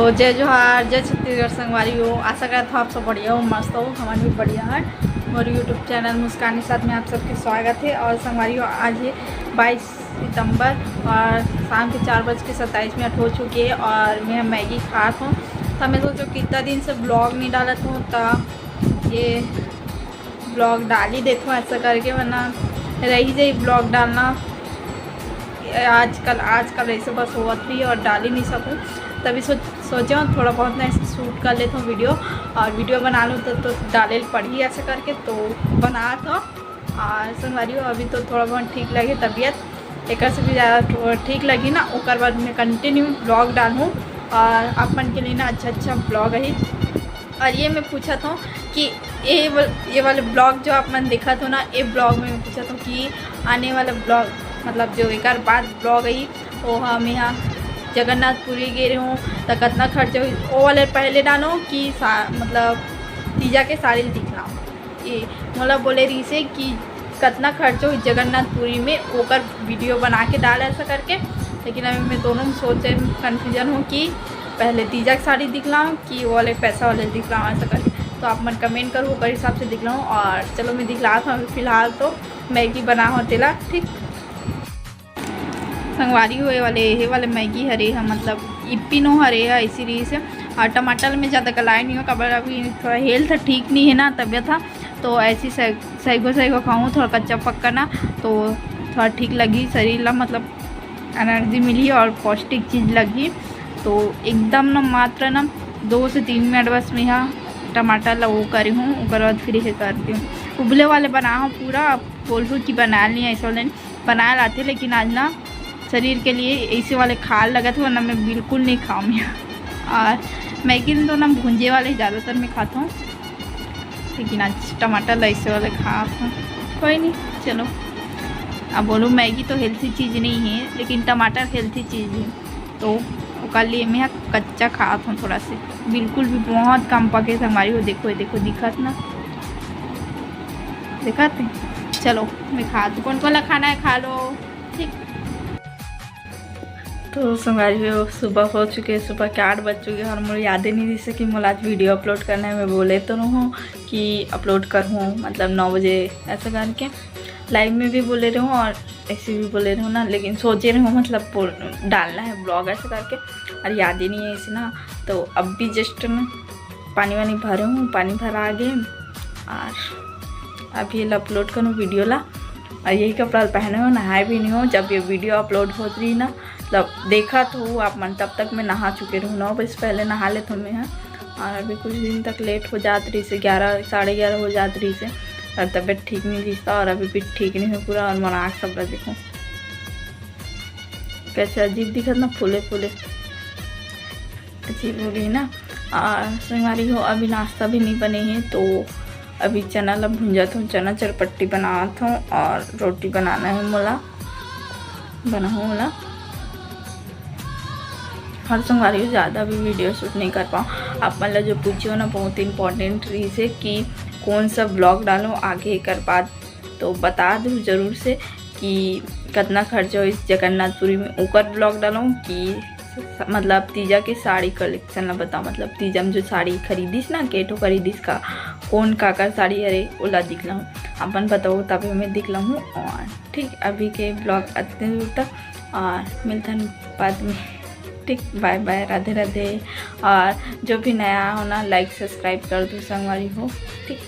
जय जोहार, जय छत्तीसगढ़ संगवारी हो। आशा करता हूँ आप सब बढ़िया हो, मस्त हो। हमारे भी बढ़िया है। मेरे यूट्यूब चैनल मुस्कान के साथ में आप सबके स्वागत है। और संगवारी हो, आज है 22 सितंबर और शाम के 4:27 हो चुकी है और मैं मैगी खा हूँ। तो मैं सोचो कितना दिन से ब्लॉग नहीं डाला हूँ, तो ये ब्लॉग डाल ही देता हूँ ऐसा करके, वरना रही जाए ब्लॉग डालना। आजकल ऐसे बस होत भी और डाल ही नहीं सकूँ, तभी सोचा थोड़ा बहुत ना शूट कर लेता हूँ वीडियो, और वीडियो बना लूँ तो डाले पड़ी ऐसा करके तो बना था। और संगवारी हो, अभी तो थोड़ा बहुत ठीक लगे तबीयत, एक से भी ज़्यादा ठीक लगी ना, उसके बाद मैं कंटिन्यू ब्लॉग डालूँ और अपन के लिए ना अच्छा ब्लॉग है। और ये मैं पूछा था कि ये वाले ब्लॉग जो आप मन देखा था ना, ये ब्लॉग में मैं पूछा था कि आने वाला ब्लॉग मतलब जो एक बाद ब्लॉग आई वो हम यहाँ जगन्नाथपुरी गए हूँ तो कितना खर्च हुई वो वाले पहले डालो कि मतलब तीजा के साड़ी दिखला। ये मतलब बोले रही से कि कितना खर्च हुई जगन्नाथपुरी में, ओकर वीडियो बना के डाला ऐसा करके। लेकिन अभी मैं दोनों में सोचे कन्फ्यूजन हूँ कि पहले तीजा की साड़ी दिखलाऊँ कि वो वाले पैसा वाले दिखलाऊँ ऐसा करके। तो आप मन कमेंट करो, ओकर हिसाब से दिखलाऊँ। और चलो मैं दिखला था। फिलहाल तो मैगी बना हो तेला ठीक संगवारी हुए वाले मैगी हरे है, मतलब इपिनो हरे है इसी रीज से। और टमाटर में ज़्यादा गलाए नहीं हो, कबर अभी थोड़ा हेल्थ ठीक नहीं है ना, तबीयत था तो ऐसी सही खाऊँ थोड़ा कच्चा पक्का ना, तो थोड़ा ठीक लगी शरीर ला, मतलब एनर्जी मिली और पौष्टिक चीज़ लगी। तो एकदम ना मात्र ना 2 से 3 मिनट बस में यहाँ टमाटर ला वो करी हूँ, उसके बाद फिर ये करती हूँ। उबले वाले बना हूँ पूरा, बोल रही कि बना नहीं ऐसे वाले बना लाते, लेकिन आज ना शरीर के लिए ऐसे वाले खाल लगा था, वरना मैं बिल्कुल नहीं खाऊँ। और मैगी तो ना भुंजे वाले ज़्यादातर मैं खाता हूँ, लेकिन आज टमाटर ऐसे वाले खाता हूँ। कोई नहीं, चलो। अब बोलूँ मैगी तो हेल्थी चीज़ नहीं है, लेकिन टमाटर हेल्थी चीज़ है, तो उसका लिए मैं कच्चा खाता हूँ थोड़ा से, बिल्कुल भी बहुत कम पके से हमारी हो। देखो दिखत ना, दिखाते। चलो मैं खा दूँ, कौन कौन खाना है खा लो ठीक। तो संगवारी हो, सुबह हो चुके हैं, सुबह के 8 बज चुके हैं और मुझे याद ही नहीं जैसे कि मुझे आज वीडियो अपलोड करना है। मैं बोले तो नहीं हूँ कि अपलोड करूँ, मतलब 9 बजे ऐसा करके लाइव में भी बोले रहे हूँ और ऐसे भी बोले रहे हूँ ना, लेकिन सोचे रहे हूँ मतलब डालना है ब्लॉग ऐसा करके, और याद ही नहीं है ऐसे ना। तो अब भी जस्ट मैं पानी वानी भरे हूँ, पानी भरा आगे और अभी अपलोड करूँ वीडियो ला। और यही कपड़ा पहने हो, नहाए भी नहीं हो जब ये वीडियो अपलोड हो रही ना, मतलब देखा तो आप मन तब तक मैं नहा चुके रहूँ, 9 बजे पहले नहा लेते हूँ मैं। और अभी कुछ दिन तक लेट हो जाती रही से, 11 साढ़े 11 हो जाती रही से, और तबीयत ठीक नहीं दिखता और अभी भी ठीक नहीं है पूरा। और मनाक सब देखो कैसे अजीब दिखत ना, फूले अजीब हो गई ना। और संगवारी हो, अभी नाश्ता भी नहीं बने हैं, तो अभी चना ला भुंजत हूँ, चना चरपट्टी बनात हूँ और रोटी बनाना है मोला मोला। हर संगवारी हो, ज़्यादा भी वीडियो शूट नहीं कर पाऊँ। आप मतलब जो पूछे हो ना, बहुत इंपॉर्टेंट रही से कि कौन सा ब्लॉग डालूँ आगे एक बाद, तो बता दूँ ज़रूर से कि कितना खर्चा हो इस जगन्नाथपुरी में, ऊपर ब्लॉग डालूँ कि मतलब तीजा के साड़ी कलेक्शन ला बताओ, मतलब तीजा में जो साड़ी खरीदीस ना, केठो खरीदीस का कौन का साड़ी अरे ओला दिखला हूँ, अपन बताओ तभी मैं दिखला हूँ। और ठीक अभी के ब्लॉग इतने दूर तक और मिलता है बाद में, ठीक। Bye bye, Radhe Radhe. और जो भी नया हो ना, लाइक सब्सक्राइब कर दो संगवारी हो, ठीक।